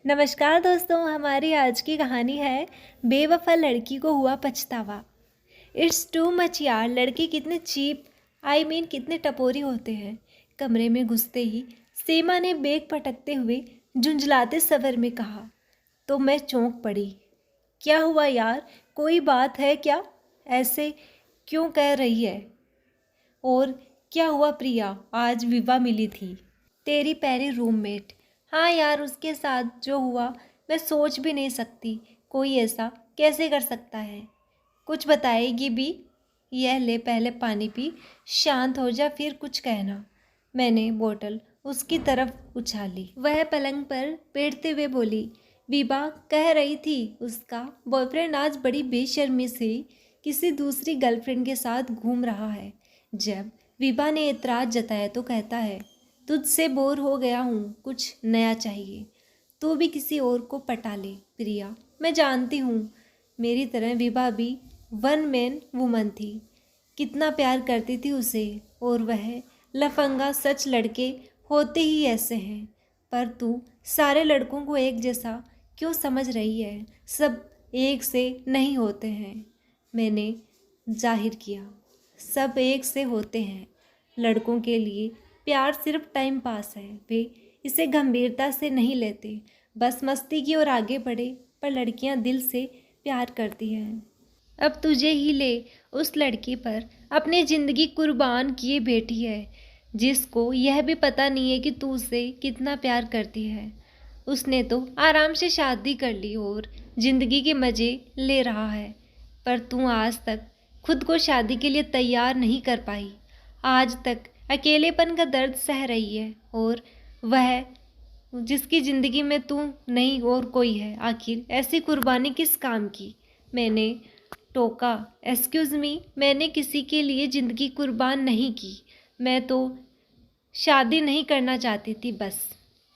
नमस्कार दोस्तों, हमारी आज की कहानी है बेवफा लड़की को हुआ पछतावा। इट्स टू मच यार, लड़के कितने चीप कितने टपोरी होते हैं। कमरे में घुसते ही सीमा ने बेग पटकते हुए झुंझलाते स्वर में कहा तो मैं चौंक पड़ी। क्या हुआ यार, कोई बात है क्या? ऐसे क्यों कह रही है? और क्या हुआ प्रिया, आज विवा मिली थी, तेरी पहली रूममेट। हाँ यार, उसके साथ जो हुआ मैं सोच भी नहीं सकती। कोई ऐसा कैसे कर सकता है? कुछ बताएगी भी? यह ले पहले पानी पी, शांत हो जा फिर कुछ कहना। मैंने बोतल उसकी तरफ उछाली। वह पलंग पर पेटते हुए बोली, विभा कह रही थी उसका बॉयफ्रेंड आज बड़ी बेशर्मी से किसी दूसरी गर्लफ्रेंड के साथ घूम रहा है। जब विभा ने एतराज जताया तो कहता है, तुझसे बोर हो गया हूँ, कुछ नया चाहिए। तू भी किसी और को पटा ले प्रिया। मैं जानती हूँ मेरी तरह विभा भी वन मैन वुमन थी, कितना प्यार करती थी उसे। और वह लफंगा सच, लड़के होते ही ऐसे हैं। पर तू सारे लड़कों को एक जैसा क्यों समझ रही है? सब एक से नहीं होते हैं। मैंने जाहिर किया, सब एक से होते हैं। लड़कों के लिए प्यार सिर्फ टाइम पास है, वे इसे गंभीरता से नहीं लेते, बस मस्ती की ओर आगे बढ़े। पर लड़कियां दिल से प्यार करती हैं। अब तुझे ही ले, उस लड़की पर अपनी ज़िंदगी कुर्बान किए बैठी है, जिसको यह भी पता नहीं है कि तू उसे कितना प्यार करती है। उसने तो आराम से शादी कर ली और ज़िंदगी के मज़े ले रहा है, पर तू आज तक खुद को शादी के लिए तैयार नहीं कर पाई। आज तक अकेलेपन का दर्द सह रही है, और वह जिसकी ज़िंदगी में तू नहीं और कोई है। आखिर ऐसी कुर्बानी किस काम की? मैंने टोका। एक्सक्यूज़ मी, मैंने किसी के लिए ज़िंदगी कुर्बान नहीं की। मैं तो शादी नहीं करना चाहती थी, बस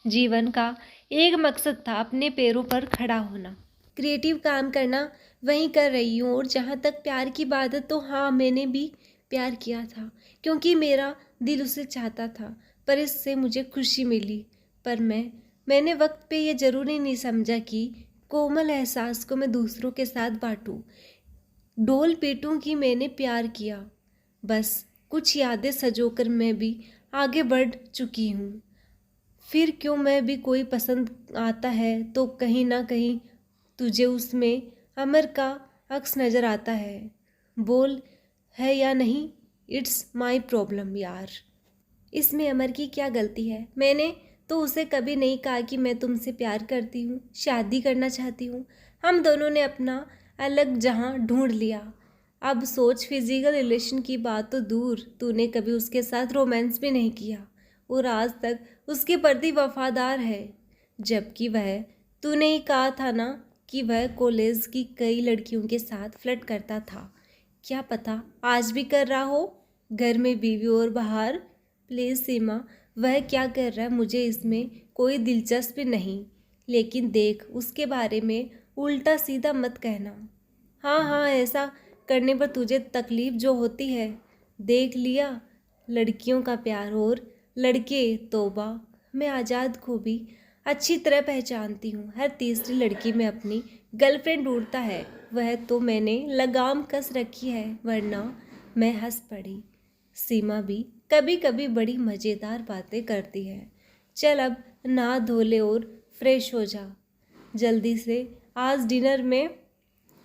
जीवन का एक मकसद था, अपने पैरों पर खड़ा होना, क्रिएटिव काम करना। वहीं कर रही हूँ। और जहाँ तक प्यार की बात है तो हाँ, मैंने भी प्यार किया था, क्योंकि मेरा दिल उसे चाहता था। पर इससे मुझे खुशी मिली। पर मैंने वक्त पे ये ज़रूरी नहीं समझा कि कोमल एहसास को मैं दूसरों के साथ बांटूं, डोल पीटूं कि मैंने प्यार किया। बस कुछ यादें सजोकर मैं भी आगे बढ़ चुकी हूँ। फिर क्यों, मैं भी कोई पसंद आता है तो कहीं ना कहीं तुझे उसमें अमर का अक्स नज़र आता है। बोल, है या नहीं, इट्स माई प्रॉब्लम यार। इसमें अमर की क्या गलती है? मैंने तो उसे कभी नहीं कहा कि मैं तुमसे प्यार करती हूँ, शादी करना चाहती हूँ। हम दोनों ने अपना अलग जहाँ ढूंढ लिया। अब सोच, फिजिकल रिलेशन की बात तो दूर, तूने कभी उसके साथ रोमांस भी नहीं किया और आज तक उसके प्रति वफादार है। जबकि वह, तूने ही कहा था ना कि वह कॉलेज की कई लड़कियों के साथ फ्लर्ट करता था। क्या पता आज भी कर रहा हो, घर में बीवी और बाहर। प्लीज़ सीमा, वह क्या कर रहा है मुझे इसमें कोई दिलचस्पी नहीं, लेकिन देख, उसके बारे में उल्टा सीधा मत कहना। हाँ हाँ, ऐसा करने पर तुझे तकलीफ जो होती है, देख लिया लड़कियों का प्यार। और लड़के, तौबा, मैं आज़ाद को भी अच्छी तरह पहचानती हूँ। हर तीसरी लड़की में अपनी गर्लफ्रेंड ढूंढता है। वह तो मैंने लगाम कस रखी है, वरना। मैं हंस पड़ी। सीमा भी कभी कभी बड़ी मज़ेदार बातें करती है। चल अब नहा धो ले और फ्रेश हो जा जल्दी से। आज डिनर में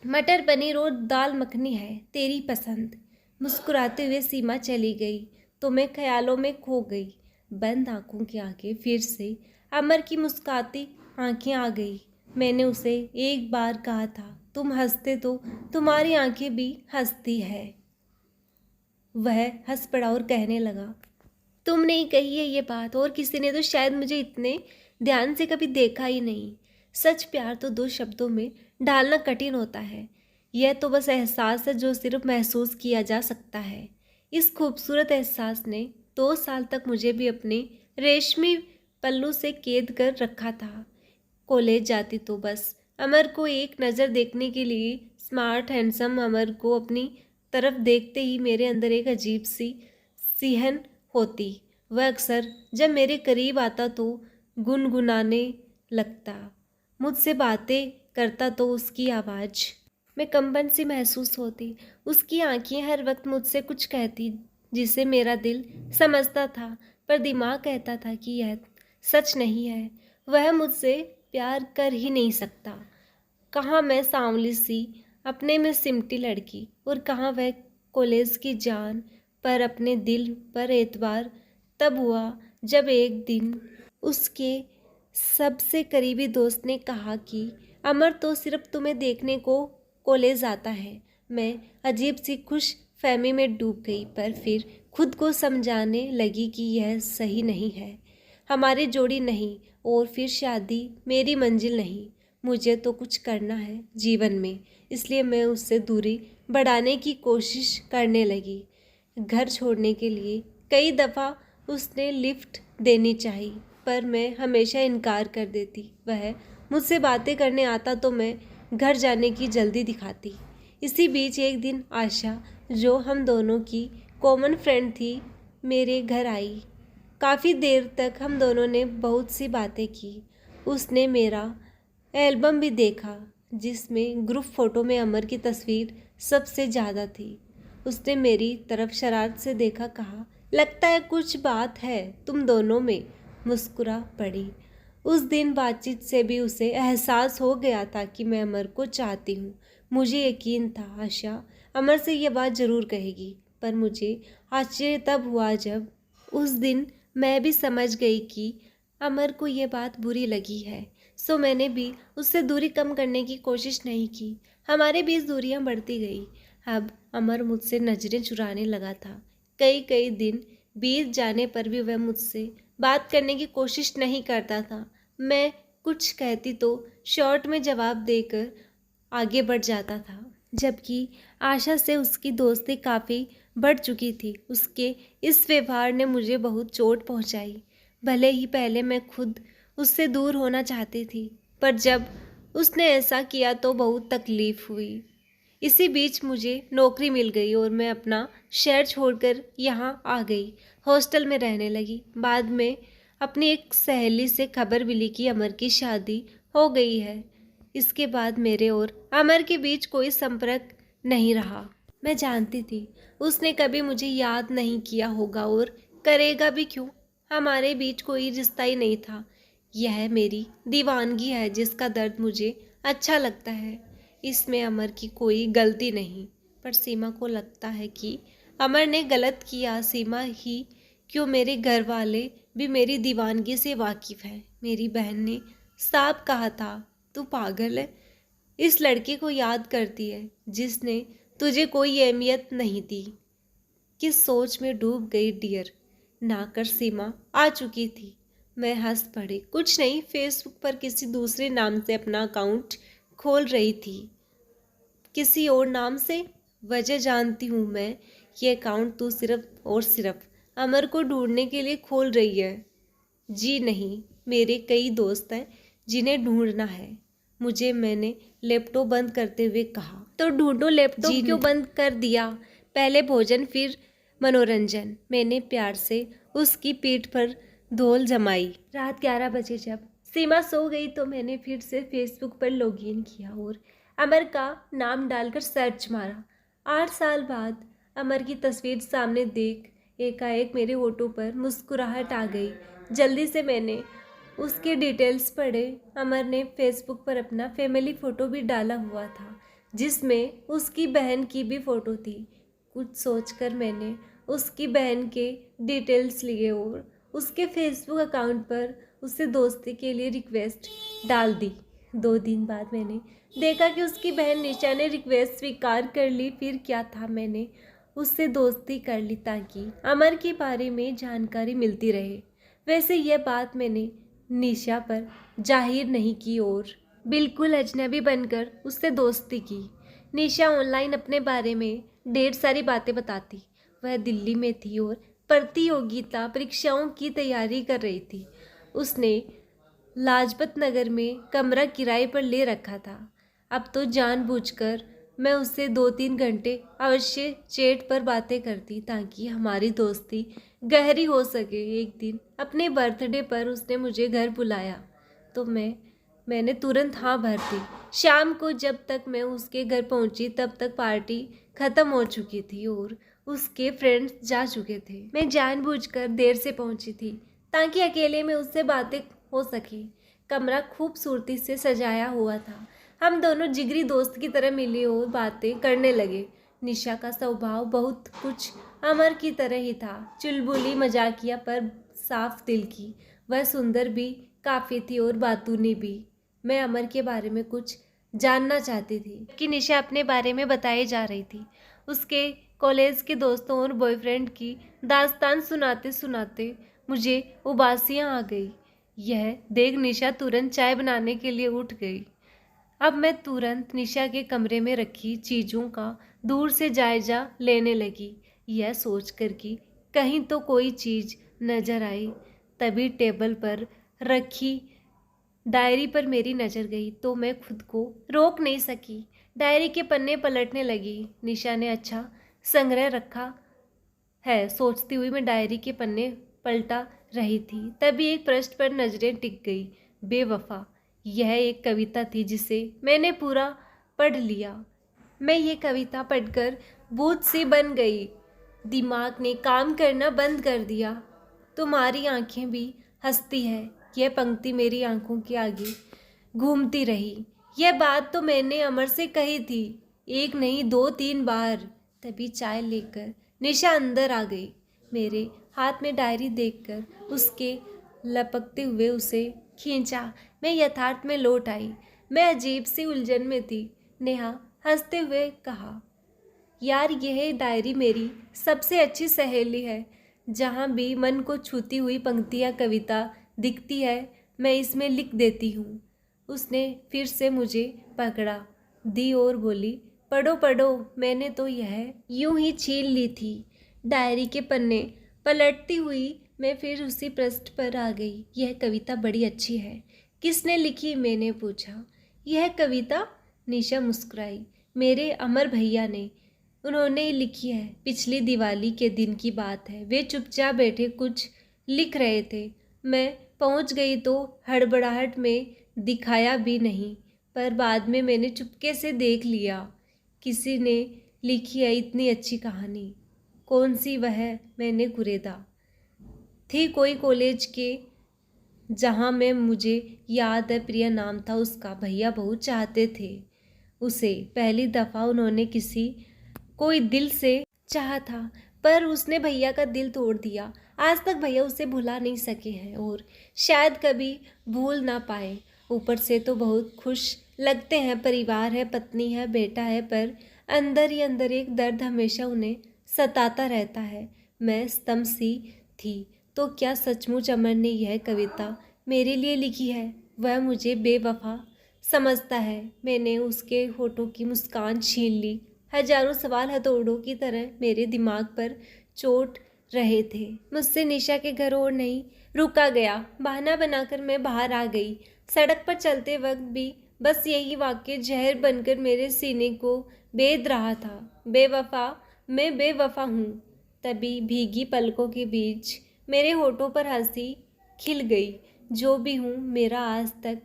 मटर पनीर और दाल मखनी है, तेरी पसंद। मुस्कुराते हुए सीमा चली गई तो मैं ख्यालों में खो गई। बंद आंखों के आगे फिर से अमर की मुस्कुराती आंखें आ गई। मैंने उसे एक बार कहा था, तुम हंसते तो तुम्हारी आंखें भी हंसती है। वह हंस पड़ा और कहने लगा, तुमने ही कही है ये बात, और किसी ने तो शायद मुझे इतने ध्यान से कभी देखा ही नहीं। सच प्यार तो दो शब्दों में ढालना कठिन होता है। यह तो बस एहसास है जो सिर्फ महसूस किया जा सकता है। इस खूबसूरत एहसास ने 2 साल तक मुझे भी अपने रेशमी पल्लू से कैद कर रखा था। कॉलेज जाती तो बस अमर को एक नज़र देखने के लिए। स्मार्ट हैंडसम अमर को अपनी तरफ देखते ही मेरे अंदर एक अजीब सी सिहन होती। वह अक्सर जब मेरे करीब आता तो गुनगुनाने लगता, मुझसे बातें करता तो उसकी आवाज़ में कंपन सी महसूस होती। उसकी आंखें हर वक्त मुझसे कुछ कहती जिसे मेरा दिल समझता था, पर दिमाग कहता था कि यह सच नहीं है। वह मुझसे प्यार कर ही नहीं सकता। कहाँ मैं सांवली सी अपने में सिमटी लड़की और कहाँ वह कॉलेज की जान। पर अपने दिल पर एतबार तब हुआ जब एक दिन उसके सबसे करीबी दोस्त ने कहा कि अमर तो सिर्फ तुम्हें देखने को कॉलेज आता है। मैं अजीब सी खुश फहमी में डूब गई, पर फिर खुद को समझाने लगी कि यह सही नहीं है, हमारी जोड़ी नहीं, और फिर शादी मेरी मंजिल नहीं। मुझे तो कुछ करना है जीवन में, इसलिए मैं उससे दूरी बढ़ाने की कोशिश करने लगी। घर छोड़ने के लिए कई दफ़ा उसने लिफ्ट देनी चाहिए, पर मैं हमेशा इनकार कर देती। वह मुझसे बातें करने आता तो मैं घर जाने की जल्दी दिखाती। इसी बीच एक दिन आशा, जो हम दोनों की कॉमन फ्रेंड थी, मेरे घर आई। काफ़ी देर तक हम दोनों ने बहुत सी बातें की। उसने मेरा एल्बम भी देखा जिसमें ग्रुप फ़ोटो में अमर की तस्वीर सबसे ज़्यादा थी। उसने मेरी तरफ शरारत से देखा, कहा, लगता है कुछ बात है तुम दोनों में। मुस्कुरा पड़ी। उस दिन बातचीत से भी उसे एहसास हो गया था कि मैं अमर को चाहती हूँ। मुझे यकीन था आशा अमर से ये बात ज़रूर कहेगी, पर मुझे आश्चर्य तब हुआ जब उस दिन मैं भी समझ गई कि अमर को ये बात बुरी लगी है। सो मैंने भी उससे दूरी कम करने की कोशिश नहीं की। हमारे बीच दूरियां बढ़ती गई। अब अमर मुझसे नज़रें चुराने लगा था। कई कई दिन बीत जाने पर भी वह मुझसे बात करने की कोशिश नहीं करता था। मैं कुछ कहती तो शॉर्ट में जवाब देकर आगे बढ़ जाता था, जबकि आशा से उसकी दोस्ती काफ़ी बढ़ चुकी थी। उसके इस व्यवहार ने मुझे बहुत चोट पहुंचाई। भले ही पहले मैं खुद उससे दूर होना चाहती थी, पर जब उसने ऐसा किया तो बहुत तकलीफ़ हुई। इसी बीच मुझे नौकरी मिल गई और मैं अपना शहर छोड़कर यहाँ आ गई। हॉस्टल में रहने लगी। बाद में अपनी एक सहेली से खबर मिली कि अमर की शादी हो गई है। इसके बाद मेरे और अमर के बीच कोई संपर्क नहीं रहा। मैं जानती थी उसने कभी मुझे याद नहीं किया होगा और करेगा भी क्यों। हमारे बीच कोई रिश्ता ही नहीं था। यह मेरी दीवानगी है जिसका दर्द मुझे अच्छा लगता है। इसमें अमर की कोई गलती नहीं, पर सीमा को लगता है कि अमर ने गलत किया। सीमा ही क्यों, मेरे घर वाले भी मेरी दीवानगी से वाकिफ़ हैं। मेरी बहन ने साफ कहा था, तू पागल है, इस लड़के को याद करती है जिसने तुझे कोई अहमियत नहीं दी। किस सोच में डूब गई डियर। नाकर सीमा आ चुकी थी। मैं हंस पड़ी। कुछ नहीं, फेसबुक पर किसी दूसरे नाम से अपना अकाउंट खोल रही थी। किसी और नाम से? वजह जानती हूँ मैं। ये अकाउंट तू सिर्फ और सिर्फ अमर को ढूंढने के लिए खोल रही है। जी नहीं, मेरे कई दोस्त हैं जिन्हें ढूंढना है मुझे। मैंने लैपटॉप बंद करते हुए कहा। तो ढूंढो, लैपटॉप क्यों बंद कर दिया? पहले भोजन फिर मनोरंजन। मैंने प्यार से उसकी पीठ पर धौल जमाई। रात 11 बजे जब सीमा सो गई तो मैंने फिर से फेसबुक पर लॉगिन किया और अमर का नाम डालकर सर्च मारा। 8 साल बाद अमर की तस्वीर सामने देख एकाएक मेरे होठों पर मुस्कुराहट आ गई। जल्दी से मैंने उसके डिटेल्स पढ़े। अमर ने फेसबुक पर अपना फैमिली फ़ोटो भी डाला हुआ था, जिसमें उसकी बहन की भी फ़ोटो थी। कुछ सोचकर मैंने उसकी बहन के डिटेल्स लिए और उसके फेसबुक अकाउंट पर उससे दोस्ती के लिए रिक्वेस्ट डाल दी। 2 दिन बाद मैंने देखा कि उसकी बहन निशा ने रिक्वेस्ट स्वीकार कर ली। फिर क्या था, मैंने उससे दोस्ती कर ली ताकि अमर के बारे में जानकारी मिलती रहे। वैसे यह बात मैंने निशा पर जाहिर नहीं की और बिल्कुल अजनबी बनकर उससे दोस्ती की। निशा ऑनलाइन अपने बारे में ढेर सारी बातें बताती। वह दिल्ली में थी और प्रतियोगिता परीक्षाओं की तैयारी कर रही थी। उसने लाजपत नगर में कमरा किराए पर ले रखा था। अब तो जानबूझकर मैं उससे 2-3 घंटे अवश्य चैट पर बातें करती ताकि हमारी दोस्ती गहरी हो सके। एक दिन अपने बर्थडे पर उसने मुझे घर बुलाया तो मैं मैंने तुरंत हाँ भर दी। शाम को जब तक मैं उसके घर पहुंची तब तक पार्टी ख़त्म हो चुकी थी और उसके फ्रेंड्स जा चुके थे। मैं जानबूझकर देर से पहुंची थी ताकि अकेले में उससे बातें हो सके। कमरा खूबसूरती से सजाया हुआ था। हम दोनों जिगरी दोस्त की तरह मिले और बातें करने लगे। निशा का स्वभाव बहुत कुछ अमर की तरह ही था, चुलबुली, मजाकिया पर साफ दिल की। वह सुंदर भी काफ़ी थी और बातूनी भी। मैं अमर के बारे में कुछ जानना चाहती थी कि निशा अपने बारे में बताई जा रही थी। उसके कॉलेज के दोस्तों और बॉयफ्रेंड की दास्तान सुनाते सुनाते मुझे उबासियाँ आ गई। यह देख निशा तुरंत चाय बनाने के लिए उठ गई। अब मैं तुरंत निशा के कमरे में रखी चीज़ों का दूर से जायजा लेने लगी, यह सोचकर कि कहीं तो कोई चीज़ नज़र आई। तभी टेबल पर रखी डायरी पर मेरी नज़र गई तो मैं खुद को रोक नहीं सकी। डायरी के पन्ने पलटने लगी। निशा ने अच्छा संग्रह रखा है सोचती हुई मैं डायरी के पन्ने पलटा रही थी। तभी एक पृष्ठ पर नजरें टिक गई, बेवफा। यह एक कविता थी जिसे मैंने पूरा पढ़ लिया। मैं ये कविता पढ़कर भूत सी बन गई। दिमाग ने काम करना बंद कर दिया। तुम्हारी आंखें भी हंसती है। यह पंक्ति मेरी आंखों के आगे घूमती रही। यह बात तो मैंने अमर से कही थी, एक नहीं 2-3 बार। तभी चाय लेकर निशा अंदर आ गई। मेरे हाथ में डायरी देखकर उसके लपकते हुए उसे खींचा। मैं यथार्थ में लौट आई। मैं अजीब सी उलझन में थी। नेहा हंसते हुए कहा, यार यह डायरी मेरी सबसे अच्छी सहेली है। जहाँ भी मन को छूती हुई पंक्तियाँ कविता दिखती है मैं इसमें लिख देती हूँ। उसने फिर से मुझे पकड़ा दी और बोली, पढ़ो पढ़ो। मैंने तो यह यूं ही छीन ली थी। डायरी के पन्ने पलटती हुई मैं फिर उसी पृष्ठ पर आ गई। यह कविता बड़ी अच्छी है। किसने लिखी? मैंने पूछा। यह कविता? निशा मुस्कुराई। मेरे अमर भैया ने। उन्होंने लिखी है। पिछली दिवाली के दिन की बात है। वे चुपचाप बैठे कुछ लिख रहे थे। मैं पहुंच गई तो हड़बड़ाहट में दिखाया भी नहीं, पर बाद में मैंने चुपके से देख लिया। किसी ने लिखी है इतनी अच्छी कहानी। कौन सी वह? मैंने कुरेदा। थी कोई कॉलेज के जहाँ में, मुझे याद है प्रिया नाम था उसका। भैया बहुत चाहते थे उसे। पहली दफ़ा उन्होंने किसी कोई दिल से चाहा था, पर उसने भैया का दिल तोड़ दिया। आज तक भैया उसे भुला नहीं सके हैं और शायद कभी भूल ना पाए। ऊपर से तो बहुत खुश लगते हैं, परिवार है, पत्नी है, बेटा है, पर अंदर ही अंदर एक दर्द हमेशा उन्हें सताता रहता है। मैं स्तंभ सी थी। तो क्या सचमुच अमर ने यह कविता मेरे लिए लिखी है? वह मुझे बेवफा समझता है। मैंने उसके होठों की मुस्कान छीन ली। हजारों सवाल हथौड़ों की तरह मेरे दिमाग पर चोट रहे थे। मुझसे निशा के घर और नहीं रुका गया। बहाना बनाकर मैं बाहर आ गई। सड़क पर चलते वक्त भी बस यही वाक्य जहर बनकर मेरे सीने को बेध रहा था। बेवफा, मैं बेवफा हूँ। तभी भीगी पलकों के बीच मेरे होठों पर हंसी खिल गई। जो भी हूँ, मेरा आज तक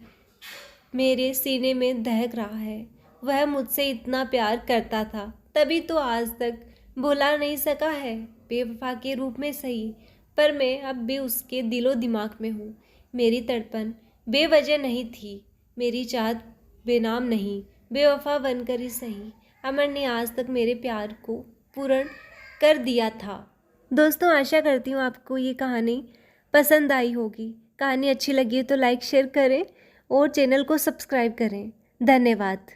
मेरे सीने में दहक रहा है। वह मुझसे इतना प्यार करता था, तभी तो आज तक भुला नहीं सका है। बेवफा के रूप में सही, पर मैं अब भी उसके दिलो दिमाग में हूँ। मेरी तड़पन बेवजह नहीं थी, मेरी चाहत बेनाम नहीं। बेवफा बनकर ही सही, अमर ने आज तक मेरे प्यार को पूर्ण कर दिया था। दोस्तों, आशा करती हूँ आपको ये कहानी पसंद आई होगी। कहानी अच्छी लगी तो लाइक शेयर करें और चैनल को सब्सक्राइब करें। धन्यवाद।